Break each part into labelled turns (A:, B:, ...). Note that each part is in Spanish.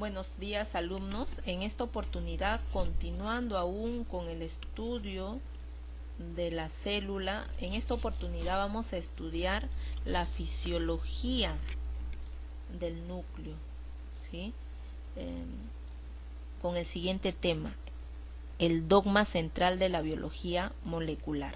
A: Buenos días, alumnos. En esta oportunidad, continuando aún con el estudio de la célula, en esta oportunidad vamos a estudiar la fisiología del núcleo, ¿sí? Con el siguiente tema: el dogma central de la biología molecular.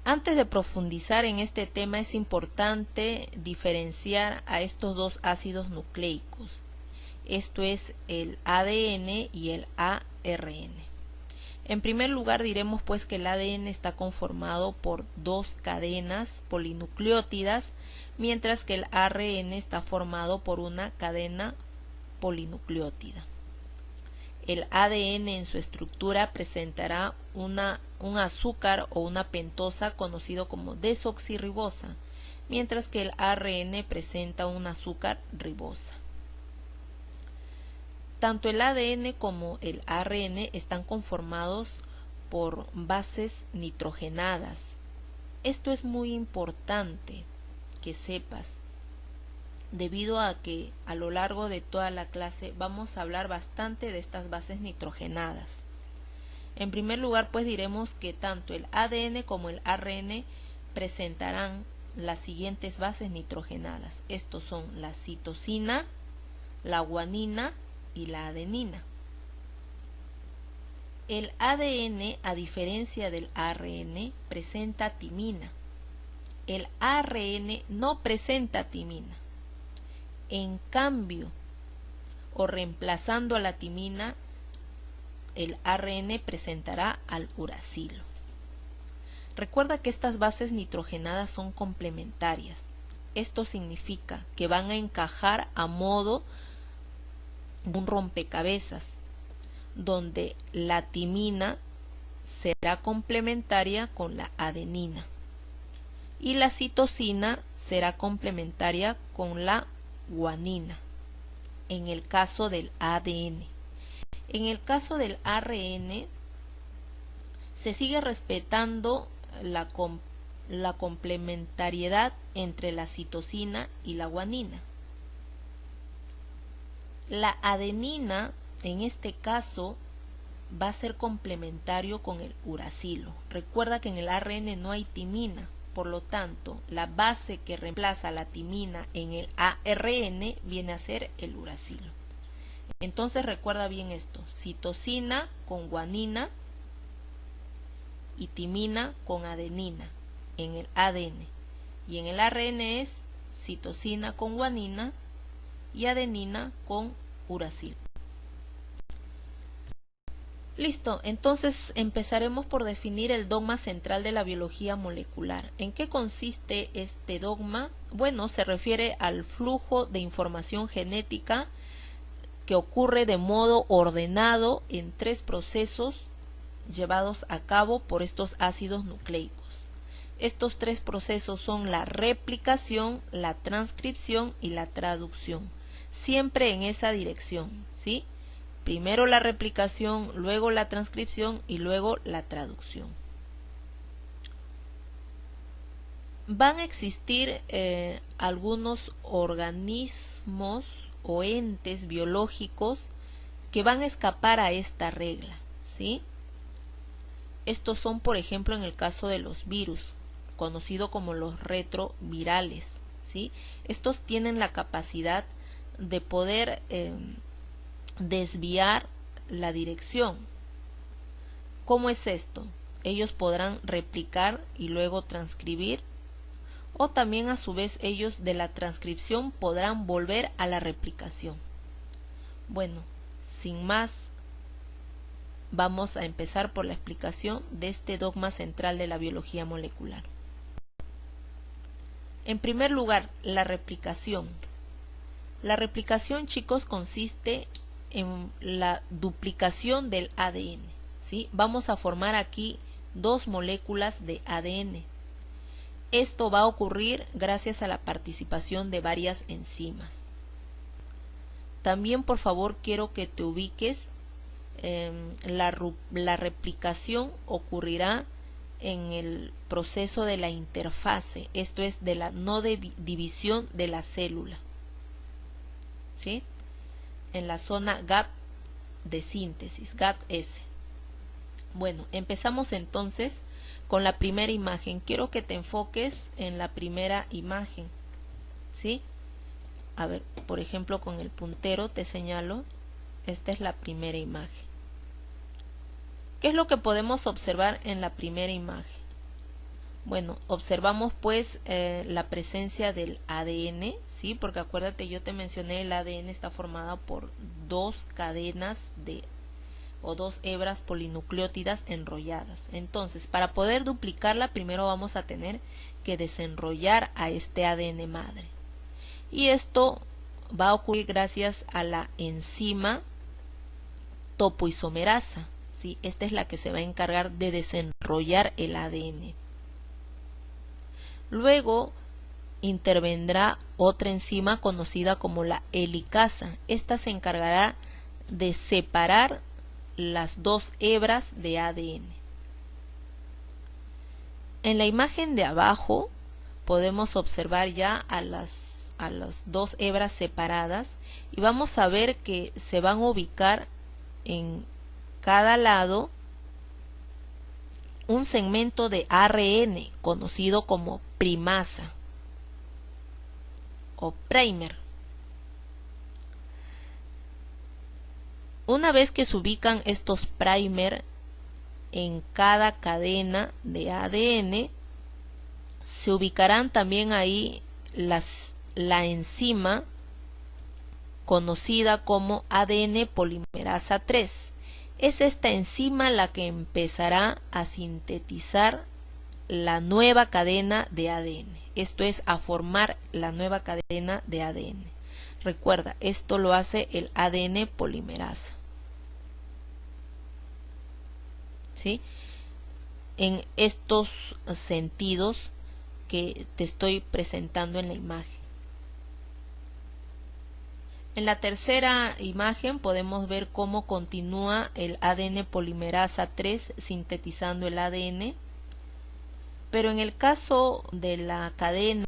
A: Antes de profundizar en este tema, es importante diferenciar a estos dos ácidos nucleicos. Esto es el ADN y el ARN. En primer lugar, diremos pues que el ADN está conformado por dos cadenas polinucleótidas, mientras que el ARN está formado por una cadena polinucleótida. El ADN en su estructura presentará un azúcar o una pentosa conocido como desoxirribosa, mientras que el ARN presenta un azúcar ribosa. Tanto el ADN como el ARN están conformados por bases nitrogenadas. Esto es muy importante que sepas, debido a que a lo largo de toda la clase vamos a hablar bastante de estas bases nitrogenadas. En primer lugar, pues diremos que tanto el ADN como el ARN presentarán las siguientes bases nitrogenadas. Estos son la citosina, la guanina y la adenina. El ADN, a diferencia del ARN, presenta timina. El ARN no presenta timina. En cambio, o reemplazando a la timina, el ARN presentará al uracilo. Recuerda que estas bases nitrogenadas son complementarias. Esto significa que van a encajar a modo de un rompecabezas, donde la timina será complementaria con la adenina y la citosina será complementaria con la guanina, en el caso del ADN. En el caso del ARN, se sigue respetando la complementariedad entre la citosina y la guanina. La adenina, en este caso, va a ser complementario con el uracilo. Recuerda que en el ARN no hay timina, por lo tanto, la base que reemplaza la timina en el ARN viene a ser el uracilo. Entonces recuerda bien esto: citosina con guanina y timina con adenina en el ADN, y en el ARN es citosina con guanina y adenina con uracilo. Listo, entonces empezaremos por definir el dogma central de la biología molecular. ¿En qué consiste este dogma? Bueno, se refiere al flujo de información genética que ocurre de modo ordenado en tres procesos llevados a cabo por estos ácidos nucleicos. Estos tres procesos son la replicación, la transcripción y la traducción, siempre en esa dirección, ¿sí? Primero la replicación, luego la transcripción y luego la traducción. Van a existir algunos organismos o entes biológicos que van a escapar a esta regla, ¿sí? Estos son, por ejemplo, en el caso de los virus, conocido como los retrovirales, ¿sí? Estos tienen la capacidad de poder desviar la dirección. ¿Cómo es esto? Ellos podrán replicar y luego transcribir, o también a su vez ellos de la transcripción podrán volver a la replicación. Bueno, sin más, vamos a empezar por la explicación de este dogma central de la biología molecular. En primer lugar, la replicación. La replicación, chicos, consiste en la duplicación del ADN, ¿sí? Vamos a formar aquí dos moléculas de ADN. Esto va a ocurrir gracias a la participación de varias enzimas. También, por favor, quiero que te ubiques. La replicación ocurrirá en el proceso de la interfase, esto es de la no división de la célula, ¿sí? En la zona gap de síntesis, GAP-S. Bueno, empezamos entonces con la primera imagen. Quiero que te enfoques en la primera imagen, ¿sí? A ver, por ejemplo, con el puntero te señalo, esta es la primera imagen. ¿Qué es lo que podemos observar en la primera imagen? Bueno, observamos pues la presencia del ADN, ¿sí? Porque acuérdate, yo te mencioné, el ADN está formado por dos cadenas o dos hebras polinucleótidas enrolladas. Entonces, para poder duplicarla, primero vamos a tener que desenrollar a este ADN madre. Y esto va a ocurrir gracias a la enzima topoisomerasa, ¿sí? Esta es la que se va a encargar de desenrollar el ADN. Luego intervendrá otra enzima conocida como la helicasa. Esta se encargará de separar las dos hebras de ADN. En la imagen de abajo podemos observar ya a las dos hebras separadas y vamos a ver que se van a ubicar en cada lado un segmento de ARN conocido como primasa o primer. Una vez que se ubican estos primer en cada cadena de ADN, se ubicarán también ahí la enzima conocida como ADN polimerasa 3. Es esta enzima la que empezará a sintetizar la nueva cadena de ADN. Esto es, a formar la nueva cadena de ADN. Recuerda, esto lo hace el ADN polimerasa, ¿sí? En estos sentidos que te estoy presentando en la imagen. En la tercera imagen podemos ver cómo continúa el ADN polimerasa 3 sintetizando el ADN, pero en el caso de la cadena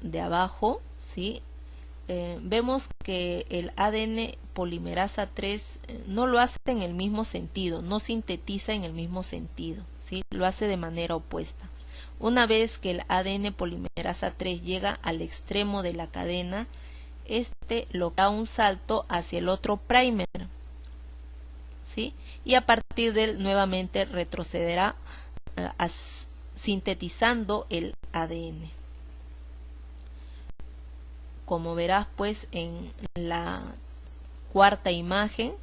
A: de abajo, ¿sí? Vemos que el ADN polimerasa 3 no lo hace en el mismo sentido, no sintetiza en el mismo sentido, ¿sí? Lo hace de manera opuesta. Una vez que el ADN polimerasa 3 llega al extremo de la cadena, este lo da un salto hacia el otro primer, ¿sí? Y a partir de él nuevamente retrocederá sintetizando el ADN. Como verás pues en la cuarta imagen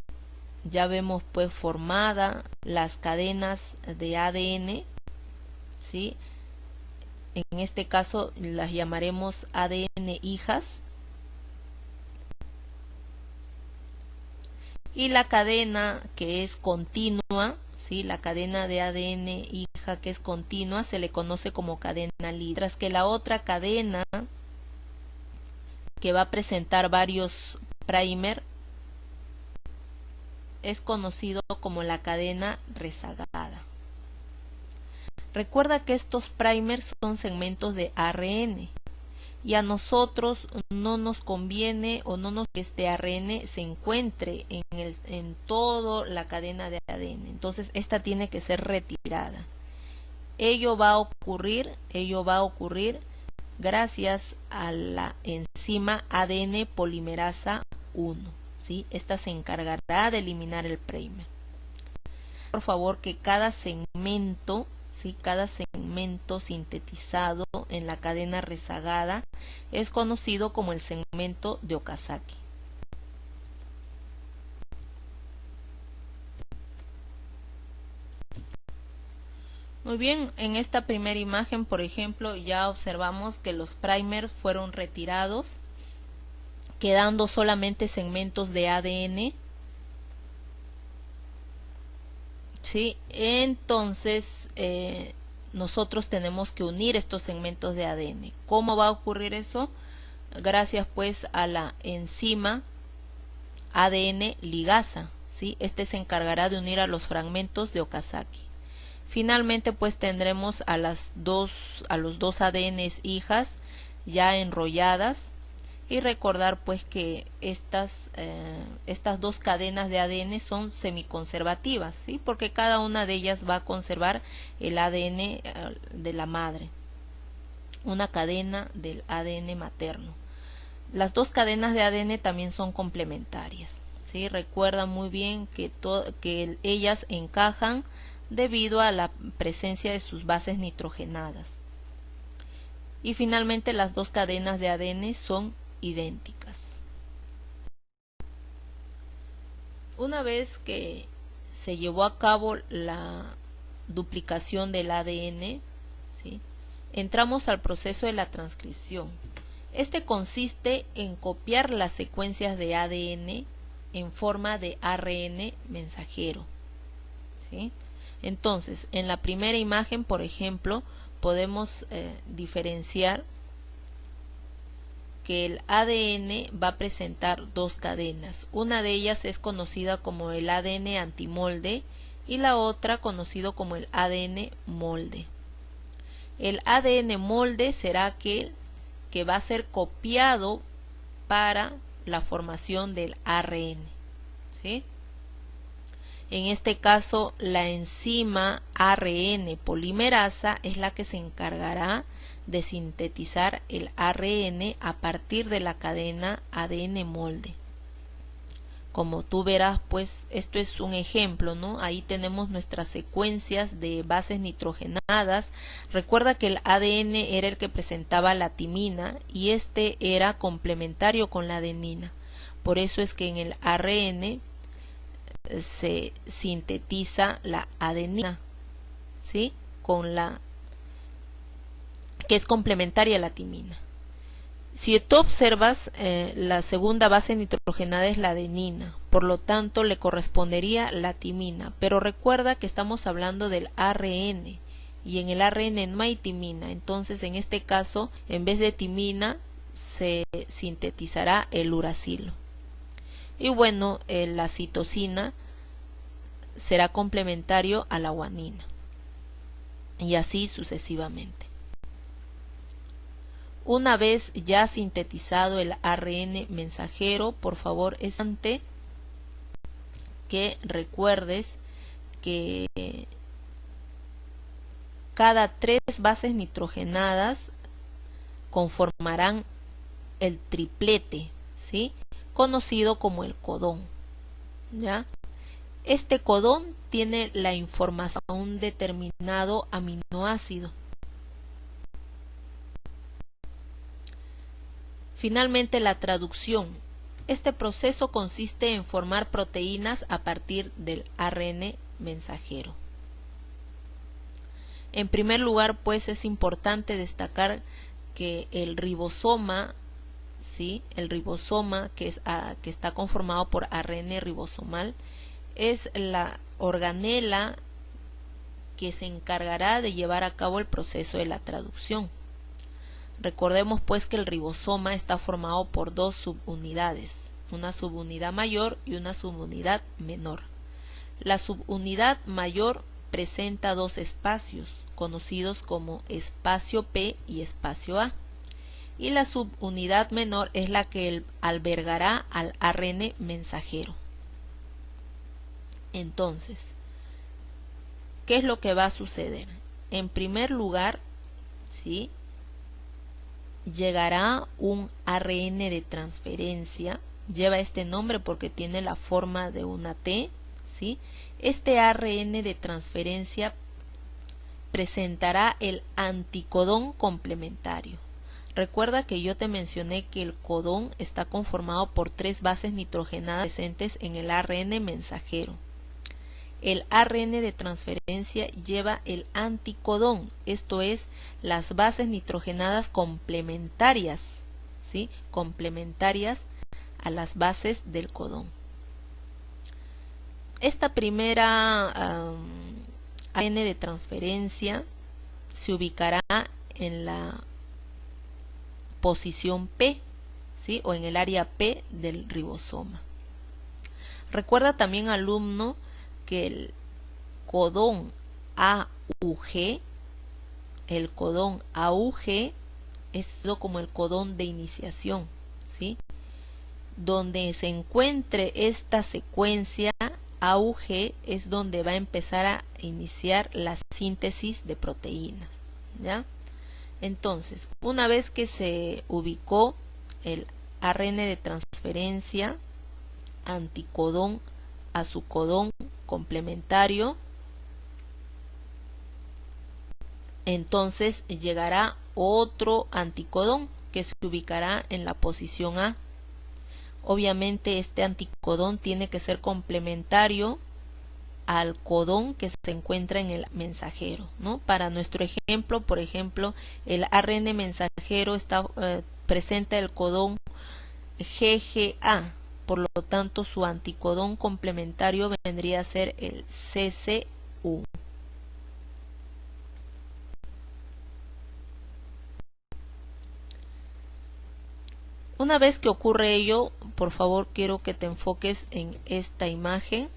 A: ya vemos pues formada las cadenas de ADN, ¿sí? En este caso las llamaremos ADN hijas. Y la cadena que es continua, ¿sí? La cadena de ADN hija que es continua se le conoce como cadena líder, mientras que la otra cadena que va a presentar varios primer es conocido como la cadena rezagada. Recuerda que estos primers son segmentos de ARN y a nosotros no nos conviene o no nos que este ARN se encuentre en toda la cadena de ADN. Entonces esta tiene que ser retirada. Ello va a ocurrir gracias a la enzima ADN polimerasa 1, ¿sí? Esta se encargará de eliminar el primer. Por favor, que cada segmento, ¿sí? Cada segmento sintetizado en la cadena rezagada es conocido como el segmento de Okazaki. Muy bien, en esta primera imagen, por ejemplo, ya observamos que los primers fueron retirados, quedando solamente segmentos de ADN. ¿Sí? Entonces, nosotros tenemos que unir estos segmentos de ADN. ¿Cómo va a ocurrir eso? Gracias pues a la enzima ADN ligasa, ¿sí? Este se encargará de unir a los fragmentos de Okazaki. Finalmente pues tendremos a los dos ADNs hijas ya enrolladas, y recordar pues que estas dos cadenas de ADN son semiconservativas, ¿sí? Porque cada una de ellas va a conservar el ADN de la madre, una cadena del ADN materno. Las dos cadenas de ADN también son complementarias, ¿sí? Recuerda muy bien que ellas encajan debido a la presencia de sus bases nitrogenadas. Y finalmente las dos cadenas de ADN son idénticas. Una vez que se llevó a cabo la duplicación del ADN, ¿sí?, entramos al proceso de la transcripción. Este consiste en copiar las secuencias de ADN en forma de ARN mensajero, ¿sí? Entonces, en la primera imagen, por ejemplo, podemos diferenciar que el ADN va a presentar dos cadenas. Una de ellas es conocida como el ADN antimolde y la otra conocido como el ADN molde. El ADN molde será aquel que va a ser copiado para la formación del ARN, ¿sí? En este caso, la enzima ARN polimerasa es la que se encargará de sintetizar el ARN a partir de la cadena ADN molde. Como tú verás, pues esto es un ejemplo, ¿no? Ahí tenemos nuestras secuencias de bases nitrogenadas. Recuerda que el ADN era el que presentaba la timina y este era complementario con la adenina. Por eso es que en el ARN se sintetiza la adenina, ¿sí?, con la que es complementaria a la timina. Si tú observas, la segunda base nitrogenada es la adenina, por lo tanto le correspondería la timina, pero recuerda que estamos hablando del ARN y en el ARN no hay timina, entonces en este caso en vez de timina se sintetizará el uracilo. Y bueno, la citosina será complementario a la guanina y así sucesivamente. Una vez ya sintetizado el ARN mensajero, por favor es importante que recuerdes que cada 3 bases nitrogenadas conformarán el triplete, ¿sí?, conocido como el codón, ¿ya? Este codón tiene la información de un determinado aminoácido. Finalmente, la traducción. Este proceso consiste en formar proteínas a partir del ARN mensajero. En primer lugar, pues es importante destacar que el ribosoma, ¿sí?, el ribosoma que está conformado por ARN ribosomal, es la organela que se encargará de llevar a cabo el proceso de la traducción. Recordemos pues que el ribosoma está formado por 2 subunidades, una subunidad mayor y una subunidad menor. La subunidad mayor presenta 2 espacios, conocidos como espacio P y espacio A, y la subunidad menor es la que albergará al ARN mensajero. Entonces, ¿qué es lo que va a suceder? En primer lugar, ¿sí?, llegará un ARN de transferencia, lleva este nombre porque tiene la forma de una T, ¿sí? Este ARN de transferencia presentará el anticodón complementario. Recuerda que yo te mencioné que el codón está conformado por 3 bases nitrogenadas presentes en el ARN mensajero. El ARN de transferencia lleva el anticodón, esto es, las bases nitrogenadas complementarias, ¿sí?, complementarias a las bases del codón. Esta primera ARN de transferencia se ubicará en la posición P, ¿sí?, o en el área P del ribosoma. Recuerda también, alumno, que el codón A AUG, el codón AUG es como el codón de iniciación, ¿sí? Donde se encuentre esta secuencia AUG es donde va a empezar a iniciar la síntesis de proteínas, ¿ya? Entonces, una vez que se ubicó el ARN de transferencia anticodón a su codón complementario, entonces llegará otro anticodón que se ubicará en la posición A. Obviamente este anticodón tiene que ser complementario al codón que se encuentra en el mensajero, ¿no? Para nuestro ejemplo, por ejemplo, el ARN mensajero está presenta el codón GGA, por lo tanto su anticodón complementario vendría a ser el CCU. Una vez que ocurre ello, por favor quiero que te enfoques en esta imagen,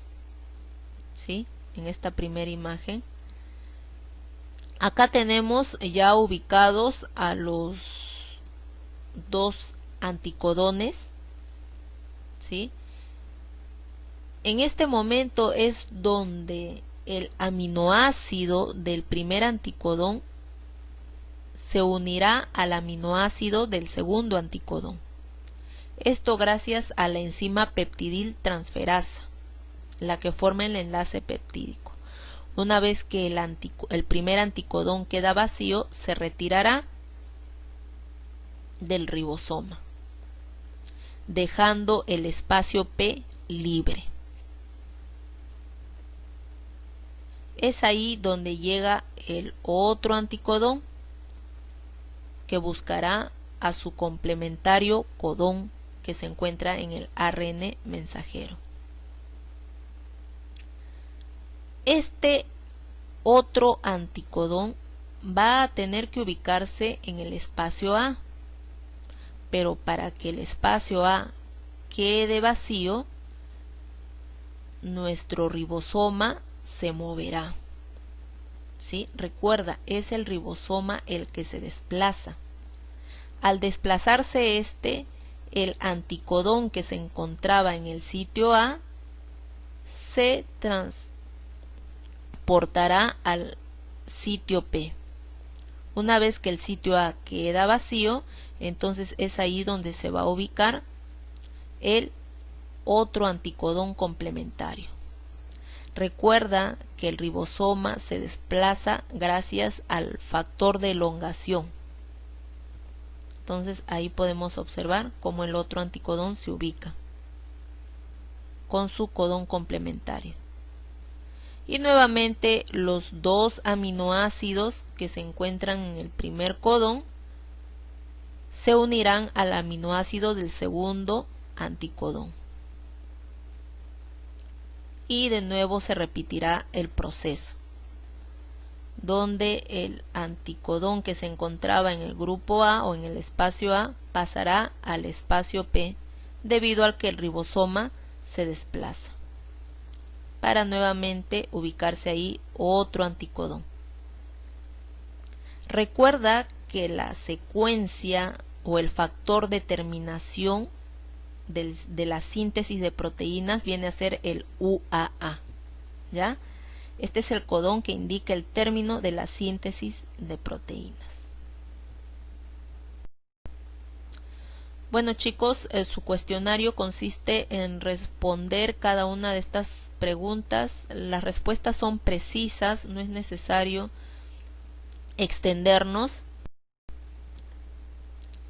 A: ¿sí? En esta primera imagen. Acá tenemos ya ubicados a los dos anticodones, ¿sí? En este momento es donde el aminoácido del primer anticodón se unirá al aminoácido del segundo anticodón. Esto gracias a la enzima peptidil transferasa, la que forma el enlace peptídico. Una vez que el primer anticodón queda vacío, se retirará del ribosoma, dejando el espacio P libre. Es ahí donde llega el otro anticodón que buscará a su complementario codón que se encuentra en el ARN mensajero. Este otro anticodón va a tener que ubicarse en el espacio A, pero para que el espacio A quede vacío, nuestro ribosoma se moverá, ¿sí? Recuerda, es el ribosoma el que se desplaza. Al desplazarse el anticodón que se encontraba en el sitio A se transportará al sitio P. Una vez que el sitio A queda vacío, entonces es ahí donde se va a ubicar el otro anticodón complementario. Recuerda que el ribosoma se desplaza gracias al factor de elongación. Entonces ahí podemos observar cómo el otro anticodón se ubica con su codón complementario. Y nuevamente los dos aminoácidos que se encuentran en el primer codón se unirán al aminoácido del segundo anticodón. Y de nuevo se repetirá el proceso, donde el anticodón que se encontraba en el grupo A o en el espacio A pasará al espacio P debido al que el ribosoma se desplaza, para nuevamente ubicarse ahí otro anticodón. Recuerda que la secuencia o el factor de terminación de la síntesis de proteínas viene a ser el UAA, ¿ya? Este es el codón que indica el término de la síntesis de proteínas. Bueno chicos, su cuestionario consiste en responder cada una de estas preguntas. Las respuestas son precisas, no es necesario extendernos.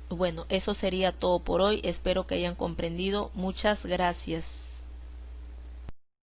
A: Bueno, eso sería todo por hoy. Espero que hayan comprendido. Muchas gracias.